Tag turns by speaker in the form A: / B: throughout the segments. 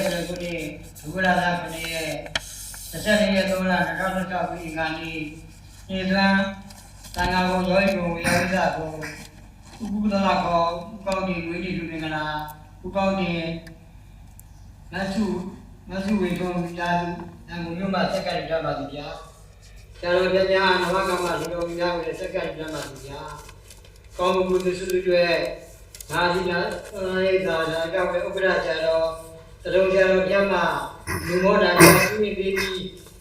A: တဲ့ကုတိဒုက္ခလာတာခဏရဲ့14ရက်3လ2016ခုကနေ့နေသွမ်းတန်ခါကိုရောရီကိုရောရိသကိုဥပုဒ္ဒလာကိုဥကောင်းဒီဝိတိလူငင်္ဂလာဥကောင်းဒီနတ်စုဝေကုံရာသူအံကိုမြို့မှာစက်ကရကြပါစီဗျာဆရာတော်ပြညာနဝကမ္မလူတော်များကိုစက်ကရကြပါစီဗျာကောင်းမှုကုသစုတွေနာသီနာရိသာနာကြောင့်ပဲဥပဒဆရာတော်တရုံဆရာတော်ပြမလူမောတာပြုမိပြီး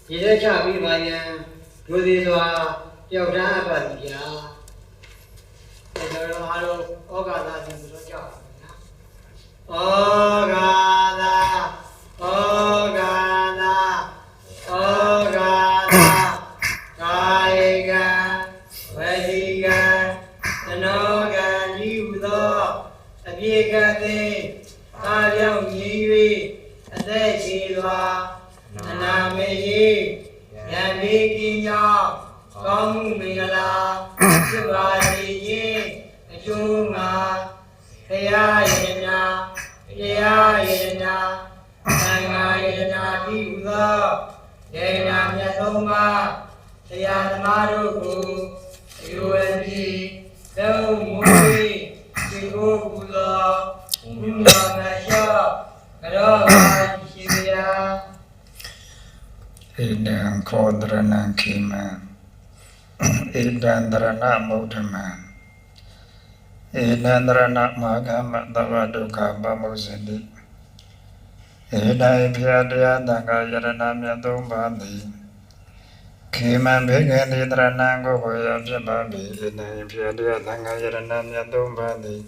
A: ရေလက်ချပြီးပါရန်ဒုသေးစွာပျောက်တန်းအပ်ပါသည်ဗျာကျွန်တော်အားလုံးဩဃာသရှင်ဆိုတော့ကြောက်ပါဗျာဩဃာသဩဃာသဩဃာသကာယကံဝစီကံသနောကံဤဟုသောအပြေကသိအာပြောင်းညီ၍အသက်ရှိစွာအနာမေယဉာဏ်မေကင်းကြောင့်ကောင်းမှုမင်္ဂလာဖြစ်ပါစေခြင်းအကျိုးငါတရားယန္နာသံဃာယန္နာပြုသောယန္နာမြတ်သုံးပါးတရားသမားတို့ကိုအယုဝတိသုံးမူ၏ဒီကိုပူဇော်ဘုရားမြတ်ရှောကြောပါရှိဗျာ
B: ဣဒံခောဒရဏံခိမံဣဒံဒရဏမௌဓမံဣဒံဒရဏမာဂမတဝဒုက္ခပမုစတိဣဒံဖျာတရားတံဃာယရဏမြတ်သုံးပါးသည်ခေမံဘေကံဒီဒရဏံကိုဘုရားဖြစ်ပါပြီဣဒံဖျာတရားတံဃာယရဏမြတ်သုံးပါးသည်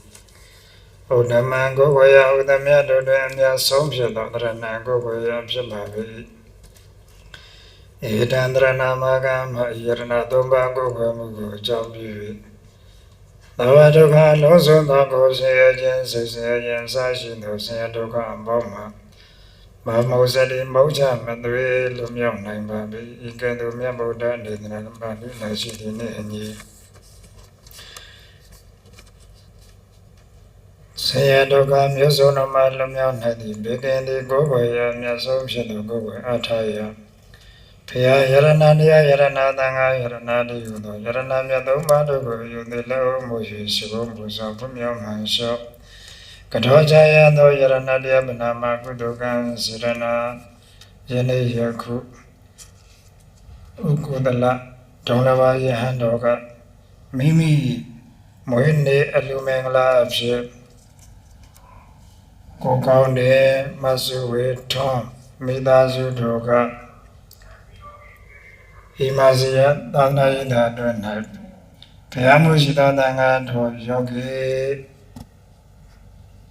B: ဩဓမံကိုဘုရားဥဒမြတ်တို့တွင်အမြတ်ဆုံးဖြစ်သောဒရဏံကိုဘုရားဖြစ်ပါပြီဧတံဒရဏမာဂမယရဏသုံးပါးကိုဘုမှုကိုအကြောင်းပြု၍သဝဒုက္ခလုံးစုံသောကိုဆင်းရဲခြင်းစိတ်ဆင်းရဲခြင်းအစရှိသောဆင်းရဲဒုက္ခအပေါင်းမှာမမောစတိမောချမသွေလွမြောက်နိုင်ပါပြီဤကဲ့သို့မြတ်ဗုဒ္ဓဒေသနာပါဠိတော်ရှိသည်နှင့်အညီဆင်းရဲဒုက္ခမျိုးစုံတို့မှလွမြောက်နိုင်သည်ဘေကင်းသည်ကိုယ်ကိုယ်ရမြတ်ဆုံးဖြစ်သောကိုယ်ကိုယ်အထာယဖျာယရဏတရားယရဏသံဃာယရဏတိဟုသောယရဏမြတ်သုံးပါးတို့ကိုယူသည်လက်ဦးမူ၍ရှိဖို့ပူဇော်ဖွမြောက်မှန်လျှော့ကထောချယသောယရဏတရားမနာမကုသိုလ်ကံစေရဏယနေ့ယခုဥကုဒလဒုံလဘယဟန်တော်ကမိမိမွေးနေ့အလူမင်္ဂလာအဖြစ်ကိုကောင်းတဲ့မဆုဝေထွန်းမိသားစုတို့ကဣမစီယသာသနာ့ရေးတာအတွက်၌ဘုရားမှုရှိသောသံဃာတော်ယောဂီ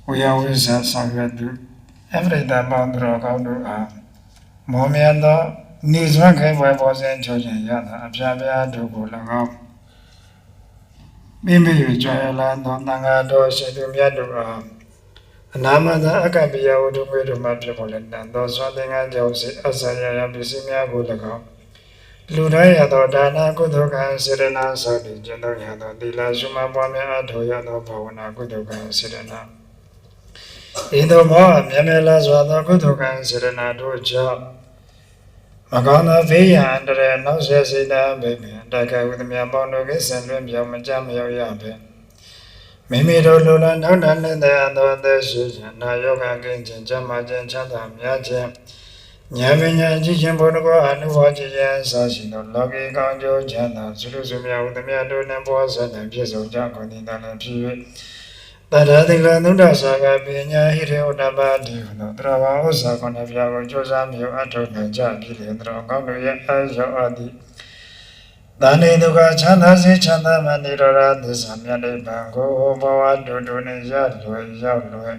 B: ဝိယဝိဇ္ဇာဆောင်ရွက်သူအပရိသပေါင်းတော်ကောင်းတို့အားမောမြတ်သောနေစွမ်းခိုင်ပွဲပေါ်စဉ်ချောခြင်းရတာအဖျားဖျားတို့ကို၎င်းမိမိ၍ကြွယ်လာသောသံဃာတော်ရှိသူမြတ်တို့အားအနာမသာအကပ္ပိယဝတ္ထုမေတို့မှဖြစ်ပေါ်လက်တန်သောစွမ်းသင်္ကန်းကြောင့်စေအစရယပစ္စည်းများကို၎င်းလူတိုင်းရသောဒါနကုသိုလ်ကံစေရနာစောတိကျင့်သုံးရသောသီလရှုမှတ်ပွားများအထောက်ရသောဘာဝနာကုသိုလ်ကံစေရနာဤသို့မောမြဲမြဲလာစွာသောကုသိုလ်ကံစေရနာတို့ကြောင့်မကောင်းသောဖေးရန်အန္တရာယ်နောက်ဆက်စေတတ်ပေမယ့်တိုက်ခိုက်ဝိသမြပေါင်းတို့ကိစ္စလွင်ပြောင်းမကြမရောက်ရပဲမိမိတို့လူလနောက်တန်းတဲ့သောအသက်ရှိခြင်းနာယောဂကင်းခြင်းကျမ်းမာခြင်းချမ်းသာများခြင်းဉာဏ်ပညာကြည်ခြင်းဘုရားကအနုဘောကြည်ခြင်းအစရှိသောလောကီကောင်းကျိုးချမ်းသာသုလူစုများဝိသမြတို့နှင့်ဘောဇတ်နှင့်ပြည့်စုံကြကုန်သည်သာလည်းဖြစ်၍တထာတိလနုဒ္ဒစာကပညာဟိရေဥဒ္ဓပါတိဟုသောတရဝဥစ္စာကိုနှပြကိုကြိုးစားမြေအထောက်နိုင်ကြပြီလေတော်ကောင်းတို့ရဲ့အာရောအသည်တဏှိဒုက္ခချမ်းသာစေချမ်းသာမှနိရောဓသစ္စာမြတ်နိဗ္ဗာန်ကိုဘဝတူတူနဲ့ရလွယ်ရောက်လွယ်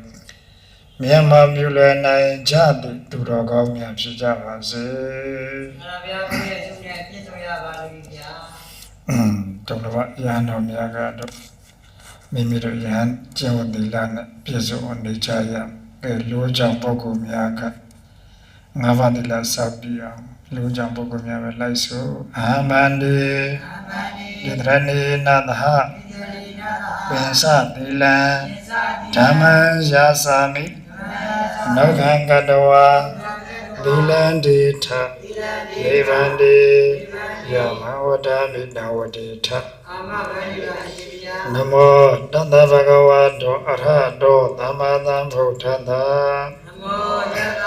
B: မြတ်မပြုလွယ်နိုင်ကြသည်သူတော်ကောင်းများဖြစ်ကြပါစေ
A: ။ဘုရားရဲ့ဆုနဲ့ပြည့်စုံရပါလိမ့်ဗျာ
B: ။တုံတော်ရဟန်းတော်များကတော့မိမိတို့ယဟန်ကျင့်ဝတ်သီလနဲ့ပြည့်စုံနေကြရလူကြောင့်ပုဂ္ဂိုလ်များကငါးပါးသီလစောင့်ပြီးအောင်လူကြောင့်ပုဂ္ဂိုလ်များပဲလိုက်ဆိုအာမန္တိဣတရဏိနသဟပင်စသီလံဓမ္မယာစာမိ နောခံကတဝါသီလံတိထနိဗ္ဗန္တိယမဝတ္တမိတဝတိထနမောတတ္တဗဂဝတောအရဟတောသမ္မာသမ္ဗုဒ္ဓတ္တနမောတတ္တ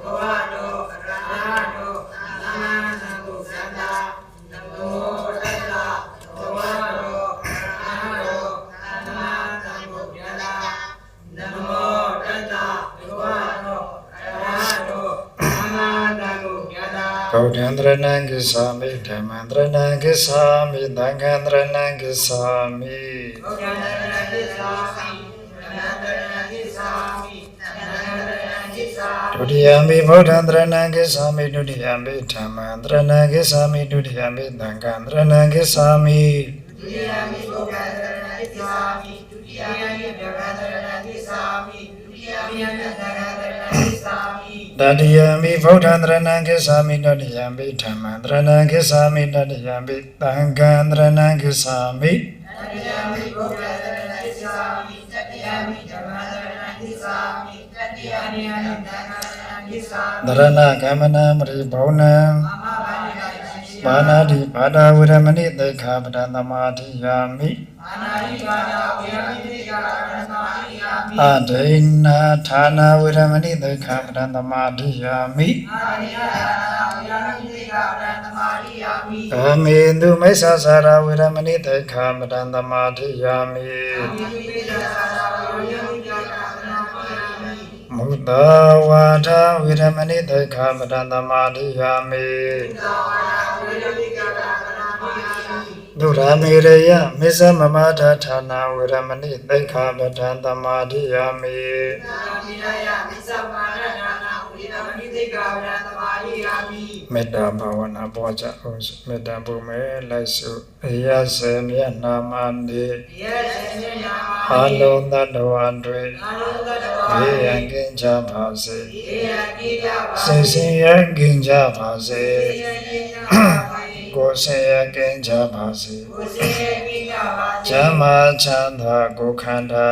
B: ဗဂဝတောအရဟတောသမ္မာသမ္ဗုဒ္ဓတ္တနမောတတ္တဗဂဝတောအရဟတောသမ္မာသမ္ဗုဒ္ဓတ္တနမောတတ္တဗဂဝတောအရဟတောသမ္မာသမ္ဗုဒ္ဓတ္တဗုဒ္ဓံတရဏံဂစ္ဆာမိဓမ္မံတရဏံဂစ္ဆာမိသံဃံတရဏံဂစ္ဆာမိဗုဒ္ဓံတရဏံဂစ္ဆာမိဓမ္မံတရဏံဂစ္ဆာမိသံဃံတရဏံဂစ္ဆာမိဒုတိယမိဗုဒ္ဓံတရဏံဂစ္ဆာမိဒုတိယမိဓမ္မံတရဏံဂစ္ဆာမိဒုတိယမိသံဃံတရဏံဂစ္ဆာမိဒုတိယမိဗုဒ္ဓံတရဏံဂစ္ဆာမိဒုတိယမိဓမ္မံတရဏံဂစ္ဆာမိဒုတိယမိသံဃံတရဏံဂစ္ဆာမိတတိယမိဗုဒ္ဓံတရဏံဂစ္ဆာမိတတိယမိဓမ္မံတရဏံဂစ္ဆာမိတတိယမိသံဃံတရဏံဂစ္ဆာမိတတိယမိဗုဒ္ဓံတရဏံဂစ္ဆာမိတတိယမိဓမ္မံတရဏံဂစ္ဆာမိတတိယမိသံဃံတရဏံဂစ္ဆာမိတရဏဂမနံပရိဘောဏံပါဏာတိပါဒဝရမဏိသေခာပဒံသမာဓိယာမိပါဏာတိပါဒဝရမဏိသေခာပဒံသမာဓိယာမိအဒိနာဌာနာဝရမဏိသေခာပဒံသမာဓိယာမိအဒိနာဌာနာဝရမဏိသေခာပဒံသမာဓိယာမိအမေတုမိစ္ဆာစာရဝရမဏိသေခာပဒံသမာဓိယာမိအမေတုမိစ္ဆာစာရဝရမဏိသေခာပဒံသမာဓိယာမိမုဒ္ဒဝါဒဝရမဏိသေခာပဒံသမာဓိယာမိဒုရမေရယမေဇမမထာဌာနာဝရမဏိသေခာပဒံသမာဓိယာမိမေတ္တာဘာဝနာပွားကြအောင်မေတ္တာဘုမေလိုက်စုအယစေမြတ်နာမနိအလုံးသတ္တဝါတွေဘေးရန်ကင်းကြပါစေစိတ်ဆင်းရဲကင်းကြပါစေကိုယ်ဆင်းရဲကင်းကြပါစေကျမ်းမာချမ်းသာကိုခန္ဓာ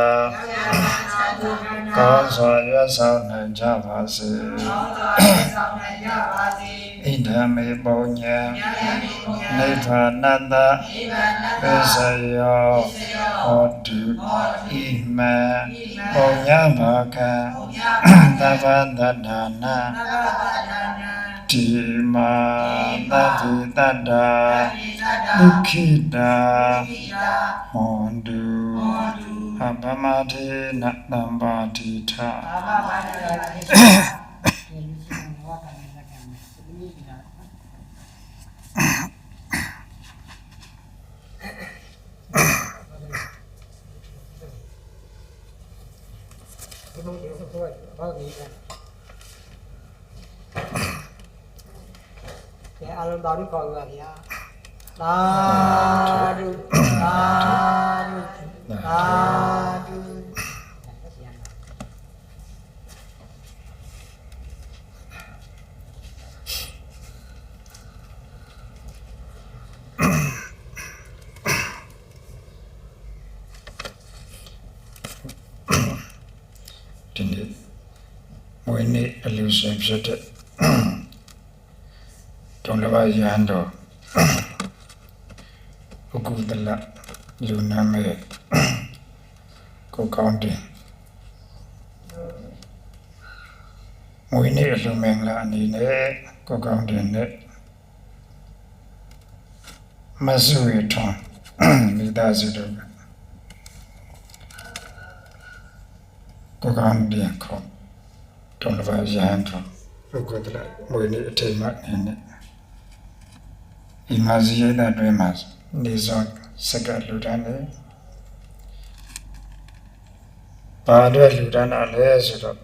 B: ကောင်းစွာရွတ်ဆောင်နိုင်ကြပါစေဣဒံမေပုံညံနိဗ္ဗာနတ္တပစ္စယောဟောတုဣမံပုံညဘာကံသဗ္ဗတတ္ထာနာတိမာသဗ္ဗတတ္တာဒုက္ခိတာဟောတုအပမထေနသံပါတိထ
A: အလုံးတော်ခေါ်ပါဗျာသာဓုသာဓုသာဓု
B: ဒီနေ့မွေးနေ့အလူရှင်ဖြစ်တဲ့တုံးတစ်ပါးရဟန်းတော်ဥက္ကုတလလူနာမဲကိုကောင်းတင်မွေးနေ့အလူမင်္ဂလာအနေနဲ့ကိုကောင်းတင်နဲ့မဆုရထွန်းမိသားစုတို့ကိုကောင်းတင်ခေါ်တုံးတစ်ပါးရဟန်းတော်ဥက္ကုတလမွေးနေ့အထိမ်းအမှတ်အနေနဲ့ဒီမှာဇီယတာတွင်မှာနေစောစကလူတန်းတယ်ဘာအတွက်လူတန်းတာလဲဆိုတော့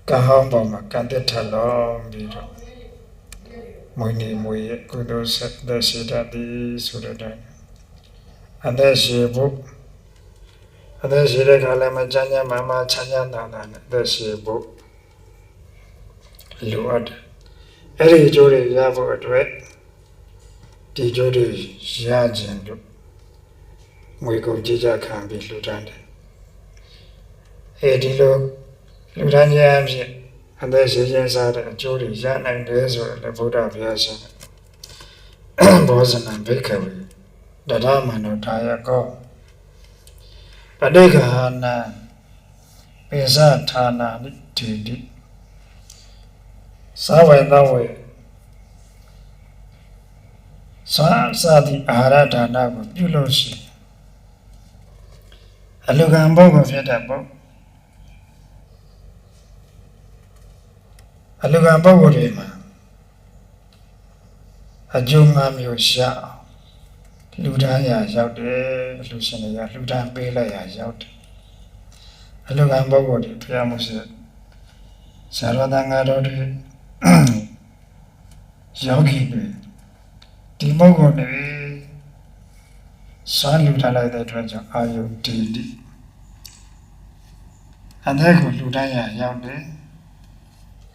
B: ကဟောင်းပေါ်မှာကံတက်ထလုံးပြီးတော့မွေးနေမွေးရကုသိုလ်ဆက်သက်ရှိတတ်သည်ဆိုတဲ့အတိုင်းအသက်ရှိဖို့အသက်ရှိတဲ့ခါလည်းမချမ်းချမ်းမာမာချမ်းချမ်းသာသာနဲ့အသက်ရှိဖို့လိုအပ်တယ်အဲ့ဒီအကျိုးတွေရဖို့အတွက်ဒီအကျိုးတွေရခြင်းလို့ငွေကုန်ကြေးကြခံပြီးလှူဒန်းတယ်အဲဒီလို လူတိုင်းချင်းအဖြစ်အသက်ရှင်ခြင်းစားတဲ့အကျိုးတွေရနိုင်တယ်ဆိုတော့လေဗုဒ္ဓဘုရားရှင်ဘောဇနံဘိက္ခဝေတရမနုထာယကောပဋိက္ခာနံပိစဌာနာတိတိသာဝေသဝေသာသတိအာဟာရဒါနကိုပြုလို့ရှိအလူကံပုဂ္ဂိုလ်ဖြစ်တဲ့ပုဂ္ဂိုလ်အလူကံပုဂ္ဂိုလ်တွေမှာအကျိုး၅မျိုးရအောင်လူတိုင်းရာရောက်တယ်လူရှင်တွေကလူတိုင်းပေးလိုက်ရာရောက်တယ်အလူကံပုဂ္ဂိုလ်တွေဖျားမှုရှိဆရာတော်တန်ဃာတော်တွေယောဂီတွေဒီပုဂ္ဂိုလ်တွေစွမ်းလူထားလိုက်တဲ့အတွက်ကြောင့်အာယုတည်တည်အသက်ကိုလူတိုင်းရာရောက်တယ်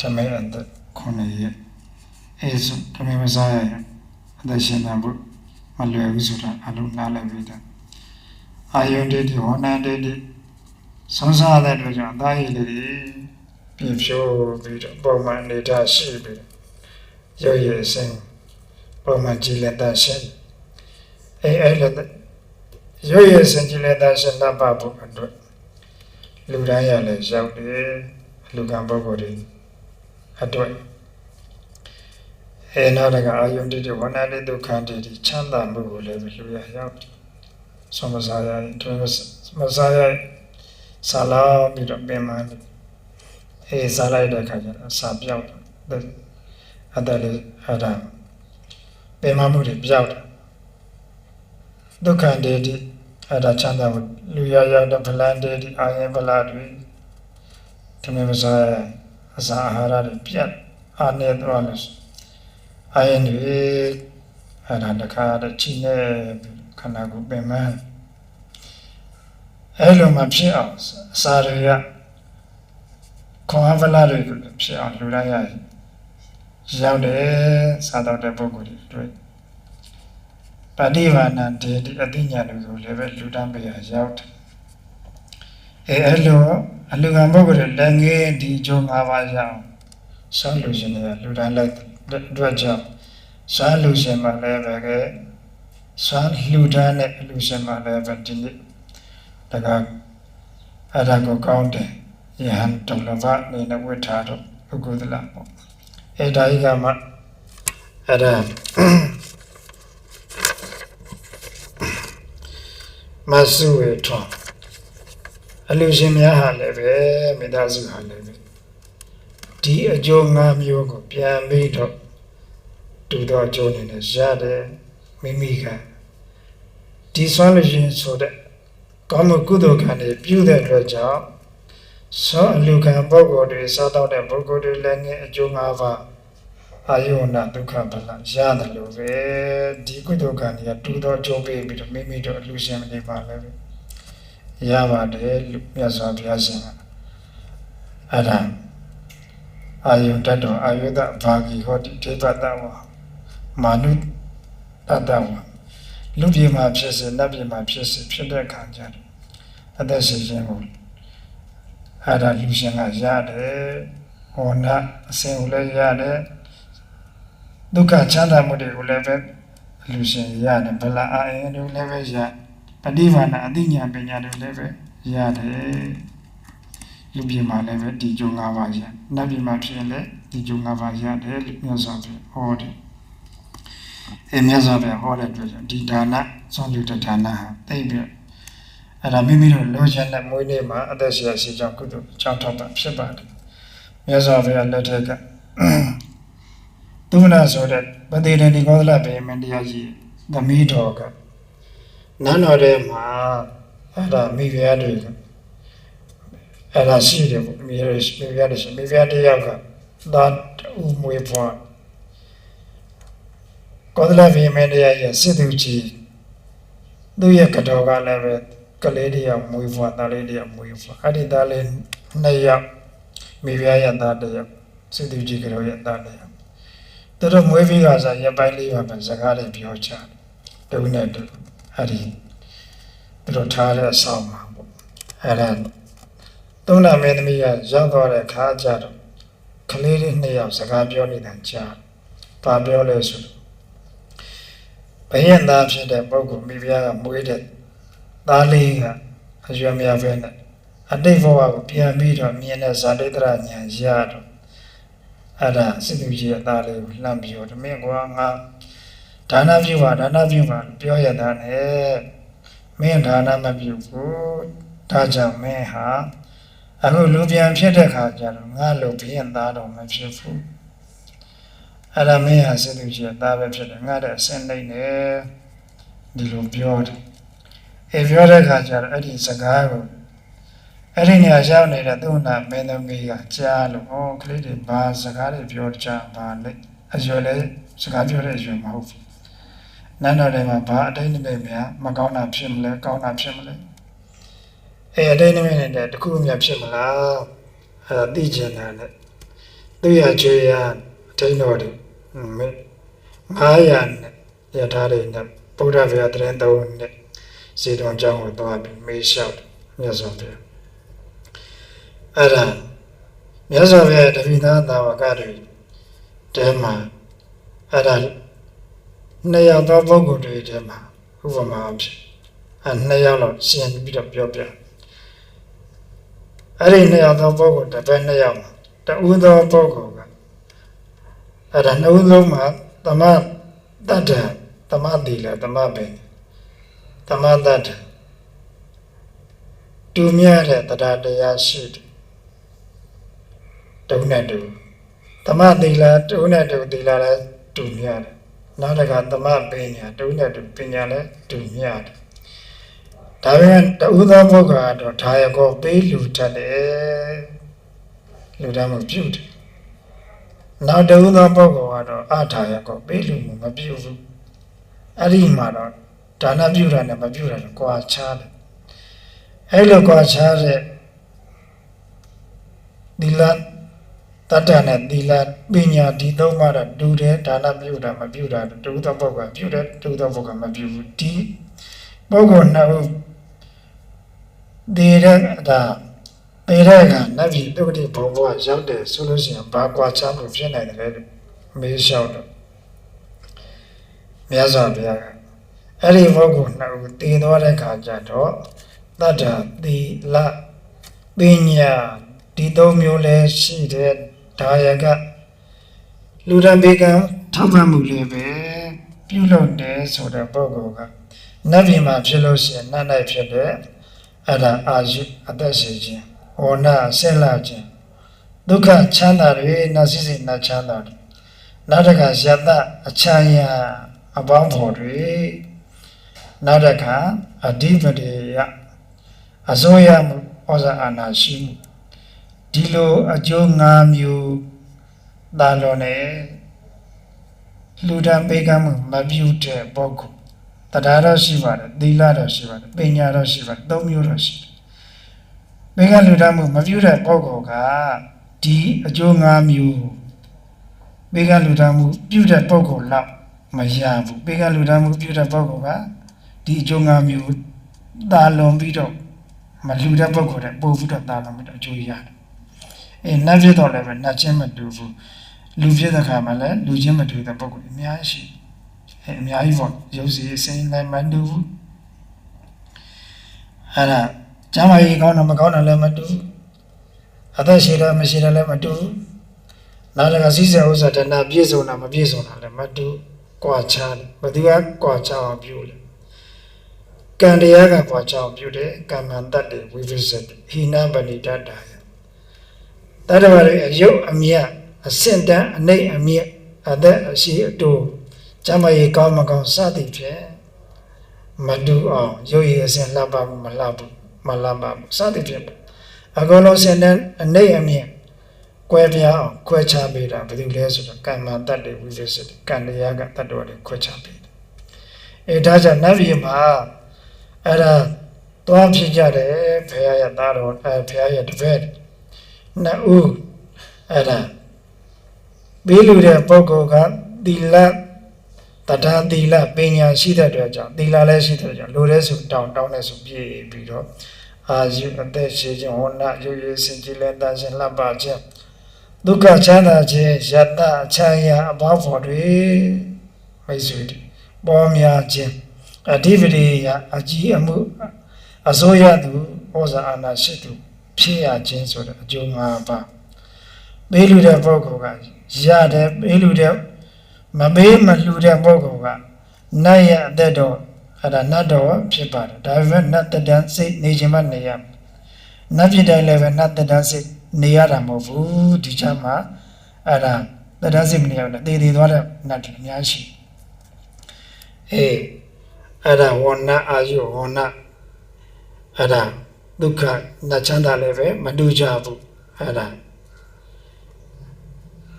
B: ဓမ္မရဲ့အသက်9ရက်အဲဆိုဓမ္မမစားရအသက်ရှင်နေဖို့မလွယ်ဘူးဆိုတာအလုံးနားလည်ပြီးတာအာယုတည်တည်ဝဏ္ဏတည်တည်ဆုံးစားတဲ့အတွက်ကြောင့်အသားရည်လေးပြည့်ဖြိုးပြီးတော့ပုံမှန်နေတတ်ရှိပြီးရုပ်ရည်စင်ပုံမှန်ကြည်လက်တတ်ရှင်အဲလည်းရုပ်ရည်စင်ကြည်လက်တတ်ရှင်တတ်ပါဖို့အတွက်လူတိုင်းရလည်းရောက်တယ်လူကံပုဂ္ဂိုလ်တွေအတွက်နောက်တကအာယုန်တိဝဏ္ဏတိဒုက္ခတိချမ်းသာမှုကိုလည်းလူရရောက်တယ်သမ္မာယာတွင်မစားရဆာလာပြီးတော့ပြင်မှန်းစားလိုက်တဲ့အခါကျတော့စာပြောက်တယ်အတ္တလေးအဲ့ဒါပင်မမှုတွေပြောက်တယ်ဒုက္ခတေတိအဲ့ဒါချမ်းသာမှုလူရရောက်တဲ့ဗလန်တေတိအာယဗလာတွေဓမ္မပဇာအစာအာဟာရတွေပြတ်အာနေတော့လို့အာယတွေအဲ့ဒါတခါတည်းချိနေခန္ဓာကိုယ်ပင်မအဲ့လိုမှဖြစ်အောင်အစာတွေကခေါင်းဗလာတွေကိုဖြစ်အောင်လူတိုင်းရရောက်တယ်စားတော့တဲ့ပုဂ္ဂိုလ်တွေတွေ့ပฏิဘာနံတေတိအတိညာတွေကိုလည်းပဲလူတန်းပေးရရောက်တယ်အဲ့လိုအလူကံပုဂ္ဂိုလ်တွေလည်းငယ်ဒီကျိုး၅ပါးရအောင်ဆောင်းလူရှင်တွေကလူတန်းလိုက်အတွက်ကြောင့်ဆောင်းလူရှင်မှလည်းပဲကဲဆောင်းလူတန်းနဲ့လူရှင်မှလည်းပဲဒီနေ့တကားအဲ့ဒါကိုကောင်းတယ်ယဟန်တုလဘနေနဝိထာတော့ပုဂ္ဂိုလ်သလားပေါ့အဲ့ဒါကြီးကမှအဲ့ဒါမဆုဝေထောအလူရှင်များဟာလည်းပဲမိသားစုဟာလည်းပဲဒီအကျိုး၅မျိုးကိုပြန်ပြီးတော့တူတော်အကျိုးနေနဲ့ရတယ်မိမိကဒီဆွမ်းလို့ရှင်ဆိုတဲ့ကောင်းမှုကုသိုလ်ကံတွေပြုတဲ့အတွက်ကြောင့်သောအလူကံပုဂ္ဂိုလ်တွေစားတော့တဲ့ပုဂ္ဂိုလ်တွေလည်းငယ်အကျိုး၅ပါးအာယုဏဒုက္ခဗလရတယ်လို့ပဲဒီကုသိုလ်ကံတွေကတူတော်ကြုံပေးပြီးတော့မိမိတို့အလူရှင်တွေပါလည်းပဲရပါတယ်လို့မြတ်စွာဘုရားရှင်ကအဲ့ဒါအာယုတ္တအာယုဒဘာဂီဟောတိဒေဝတဝါမာနုတတဝါလူပြေမှာဖြစ်စေနတ်ပြေမှာဖြစ်စေဖြစ်တဲ့ခံကြတယ်အသက်ရှင်ခြင်းကိုအဲ့ဒါလူရှင်ကရတယ်ဟောနာအစဉ်ကိုလည်းရတယ်ဒုက္ခချမ်းသာမှုတွေကိုလည်းပဲလူရှင်ရတယ်ဗလာအာယုတို့လည်းပဲရပฏิဘာနာအသိဉာဏ်ပညာတွေလည်းပဲရတယ်လူပြေမှာလည်းပဲဒီကျုံ၅ပါးရနတ်ပြေမှာဖြစ်ရင်လည်းဒီကျုံ၅ပါးရတယ်လို့မြတ်စွာဘုရားဟောတယ်မြတ်စွာဘုရားဟောတဲ့အတွက်ကြောင့်ဒီဒါနသွန်လူတဒါနဟာသိပြီးအဲ့ဒါမိမိတို့လိုချင်တဲ့မွေးနေ့မှာအသက်ရှင်ရှိကြောင်းကုသိုလ်ကြောင့်ထောက်တာဖြစ်ပါတယ်မြတ်စွာဘုရားလက်ထက်ကသုမနာဆိုတဲ့ပတိရဏီကောသလဗေမင်းတရားကြီးသမီးတော်ကနန်းတော်ထဲမှာအဲ့ဒါမိဖုရားတွေကအဲ့ဒါရှိတယ်ပေါ့မိဖုရားတွေရှိမိဖုရားတယောက်ကသာဥမွေးဖွားကောသလဗေမင်းတရားရဲ့စစ်သူကြီးသူ့ရဲ့ကတော်ကလည်းပဲကလေးတယောက်မွေးဖွားသားလေးတယောက်မွေးဖွားအဲ့ဒီသားလေး2ယောက်မိဖုရားရဲ့သားတယောက်စစ်သူကြီးကတော်ရဲ့သားတယောက်သူတို့မွေးပြီးကစားရပိုင်းလေးပါပဲစကားလေးပြောချတယ်တုံးနဲ့တူအဲ့ဒီသူတို့ထားတဲ့အဆောင်မှာပေါ့အဲ့ဒါ သုံးနာမင်းသမီးကရောက်သွားတဲ့ခါကျတော့ကလေးလေးနှစ်ယောက်စကားပြောနေတာကြားဘာပြောလဲဆိုတော့ဘယင်သားဖြစ်တဲ့ပုဂ္ဂိုလ်မိဖုရားကမွေးတဲ့သားလေးကအရွယ်မရဘဲနဲ့အတိတ်ဘဝကိုပြန်ပြီးတော့မြင်တဲ့ဇာတိတရဉာဏ်ရတော့အဲ့ဒါစစ်သူကြီးရဲ့သားလေးကိုလှမ်းပြီးတော့မင်းကွာငါဒါနပြုပါပြောရတာနဲ့မင်းဒါနမပြုဘူးဒါကြောင့်မင်းဟာအခုလူပြန်ဖြစ်တဲ့ခါကျတော့ငါလိုဘယင်သားတော့မဖြစ်ဘူးအဲ့ဒါမင်းဟာစစ်သူကြီးရဲ့သားပဲဖြစ်တယ်ငါတဲ့အစင်းလိုက်နေဒီလိုပြောတယ်ပြောတဲ့ခါကျတော့အဲ့ဒီစကားကိုအဲ့ဒီနေရာရောက်နေတဲ့သူ့နာမင်းသမီးကကြားလို့ဟောကလေးတွေဘာစကားတွေပြောကြပါလဲအရွယ်လဲစကားပြောတဲ့အရွယ်မဟုတ်ဘူးနန်းတော်ထဲမှာဘာအတိုင်းနိမိတ်များမကောင်းတာဖြစ်မလဲကောင်းတာဖြစ်မလဲအတိုင်းနိမိတ်နဲ့တခုမှဖြစ်မလားအဲ့ဒါသိချင်တာနဲ့သူရချွေရအတိုင်းတော်တွေ900နဲ့ရထားတွေနဲ့ဗုဒ္ဓဘုရားတရင်တော်နဲ့စေတော်ကျောင်းကိုသွားပြီးမေးလျှောက်မြတ်စွာဘုရားအဲ့ဒါမြတ်စွာဘုရားတပိသသာဝကတွေတဲမှာအဲ့ဒါနှစ်ယောက်သောပုဂ္ဂိုလ်တွေတဲမှာဥပမာအဖြစ်နှစ်ယောက်လောက်ရှင်းပြီးတော့ပြောပြအဲ့ဒီနှစ်ယောက်သောပုဂ္ဂိုလ်တစ်ပတ်နှစ်ယောက်မှာတဦးသောပုဂ္ဂိုလ်ကအဲ့ဒါနှစ်ဦးလုံးမှာသမတတ္တသမတိလသမပင်သမတတ္တတူမြတဲ့တရားတရားရှိတယ်တုံးနဲ့တူသမတိလတုံးနဲ့တူတိလလည်းတူမြတယ်နောက်တစ်ခါသမပညာတုံးနဲ့တူပညာလည်းတူမြတယ်ဒါပေမဲ့တူသောပုဂ္ဂိုလ်ကတော့ဒါရကောပေးလူတတ်တယ်လူတတ်မှုပြုတယ်နောက်တူသောပုဂ္ဂိုလ်ကတော့အထာရကောပေးလူမှုမပြုဘူးအဲ့ဒီမှာတော့ဒါနပြုတာနဲ့မပြုတာတော့ကွာခြားတယ်အဲ့လိုကွာခြားတဲ့သီလတတ္တနဲ့သီလပညာဒီသုံးပါးတော့တူတယ်ဒါနပြုတာမပြုတာတူသောပုဂ္ဂိုလ်ပြုတယ်တူသောပုဂ္ဂိုလ်မပြုဘူးဒီပုဂ္ဂိုလ်နှစ်ဦးဒီတဲ့ဒါပေတဲ့ကနတ်ပြည်တုတ်တိဘုံဘဝရောက်တယ်ဆိုလို့ရှိရင်ဘာကွာခြားမှုဖြစ်နိုင်တယ်လဲမေးလျှောက်တော့မြတ်စွာဘုရားကအဲ့ဒီပုဂ္ဂိုလ်နှစ်ဦးတည်သွားတဲ့ခါကျတော့တတ္တသီလပညာဒီသုံးမျိုးလည်းရှိတဲ့ဒါယကလူရံဘေကံထောက်ပံ့မှုလေးပဲပြုလုပ်တယ်ဆိုတဲ့ပုဂ္ဂိုလ်ကနတ်ပြည်မှာဖြစ်လို့ရှိရင်နတ်၌ဖြစ်တဲ့အဲ့ဒါအာယုအသက်ရှင်ခြင်းဝေါနာဆင်းလာခြင်းဒုက္ခချမ်းသာတွေနတ်စိစိနတ်ချမ်းသာတွေနောက်တစ်ခါယတအချမ်းရအပေါင်းဖော်တွေနောက်တစ်ခါအဓိပတိယအစိုးရမှုဩဇာအာဏာရှိမှုဒီလိုအကျိုး၅မျိုးသာလို့နဲ့လူတံပေကံမှုမပြုတဲ့ပုဂ္ဂိုလ်တရားတော့ရှိပါတယ်သီလတော့ရှိပါတယ်ပညာတော့ရှိပါတယ်၃မျိုးတော့ရှိတယ်ပေကံလူတံမှုမပြုတဲ့ပုဂ္ဂိုလ်ကဒီအကျိုး၅မျိုးပေကံလူတံမှုပြုတဲ့ပုဂ္ဂိုလ်လောက်မရဘူးပေကံလူတံမှုပြုတဲ့ပုဂ္ဂိုလ်ကဒီအကျိုး၅မျိုးသာလွန်ပြီးတော့မလူတဲ့ပုဂ္ဂိုလ်တဲ့ပို့ပြီးတော့သာလွန်ပြီးတော့အကျိုးရတယ်နတ်ဖြစ်တော့လည်းပဲနတ်ချင်းမတူဘူးလူဖြစ်တဲ့ခါမှာလည်းလူချင်းမတူတဲ့ပုဂ္ဂိုလ်အများကြီးရှိအများကြီးပေါ့ရုပ်စီအစိမ်းလည်းမတူဘူးအဲ့ဒါကျမ်းမာရေးကောင်းတာမကောင်းတာလည်းမတူအသက်ရှိတာမရှိတာလည်းမတူနောက်တစ်ခါစီးစံဥစ္စာတဏပြည့်စုံတာမပြည့်စုံတာလည်းမတူကွာခြားတယ်ဘယ်သူကကွာခြားအောင်ပြုလဲကံတရားကကွာခြားအောင်ပြုတယ်ကမ္မန္တတေဝိပစ္စတဟိနပဏိတတ္တာတတ္တဝါတွေအယုတ်အမြတ်အစင့်တန်းအနှိမ့်အမြတ်အသက်အရှိအတူကျမ်းမာရေးကောင်းမကောင်းစသည်ဖြင့်မတူအောင်ရုပ်ရည်အစဉ်လှပမှုမလှဘူးမလှပဘူးစသည်ဖြင့်အကုန်လုံးစင့်တန်းအနှိမ့်အမြတ်ကွဲပြားအောင်ခွဲခြားပေးတာဘယ်သူလဲဆိုတော့ကမ္မတတ္တေဝိပစ္စတကံတရားကတတ္တဝါတွေခွဲခြားပေးတယ်ဒါကြောင့်နတ်ပြည်မှာအဲ့ဒါတွားဖြစ်ကြတယ်ဘုရားရဲ့သားတော်ဘုရားရဲ့တပည့်နှစ်ဦးအဲ့ဒါဘေးလူတဲ့ပုဂ္ဂိုလ်ကသီလတထာသီလပညာရှိတဲ့အတွက်ကြောင့်သီလလည်းရှိတဲ့အတွက်ကြောင့်လူတဲ့ဆိုတောင်းတဲ့ဆိုပြေးပြီးတော့ အာယုအသက်ရှိခြင်းဝဏရုပ်ရည်စင်ကြည်လင်တန်ရှင်လှပခြင်းဒုက္ခချမ်းသာခြင်းယတ္တအချမ်းရာအပေါင်းဖော်တွေမိတ်ဆွေတွေပေါ်များခြင်းအဓိပတိယအကြီးအမှုအစိုးရသူဩဇာအာဏာရှိသူဖြစ်ရခြင်းဆိုတဲ့အကျိုး၅ပါးပေးလူတဲ့ပုဂ္ဂိုလ်ကရတယ်ပေးလူတဲ့မပေးမလူတဲ့ပုဂ္ဂိုလ်ကနတ်ရဲ့အသက်တော်အဲ့ဒါနတ်တော်ဖြစ်ပါတယ်ဒါပေမဲ့နတ်တတန်းစိတ်နေခြင်းမနေရနတ်ဖြစ်တိုင်းလည်းပဲနတ်တတန်းစိတ်နေရတာမဟုတ်ဘူးဒီချမ်းမှာအဲ့ဒါတတန်းစိတ်မနေရဘူးတည်တည်သွားတဲ့နတ်တွေအများရှိအဲ့ဒါဝဏအာယုဝဏအဲ့ဒါဒုက္ခနတ်ချမ်းသာလည်းပဲမတူကြဘူးအဲ့ဒါ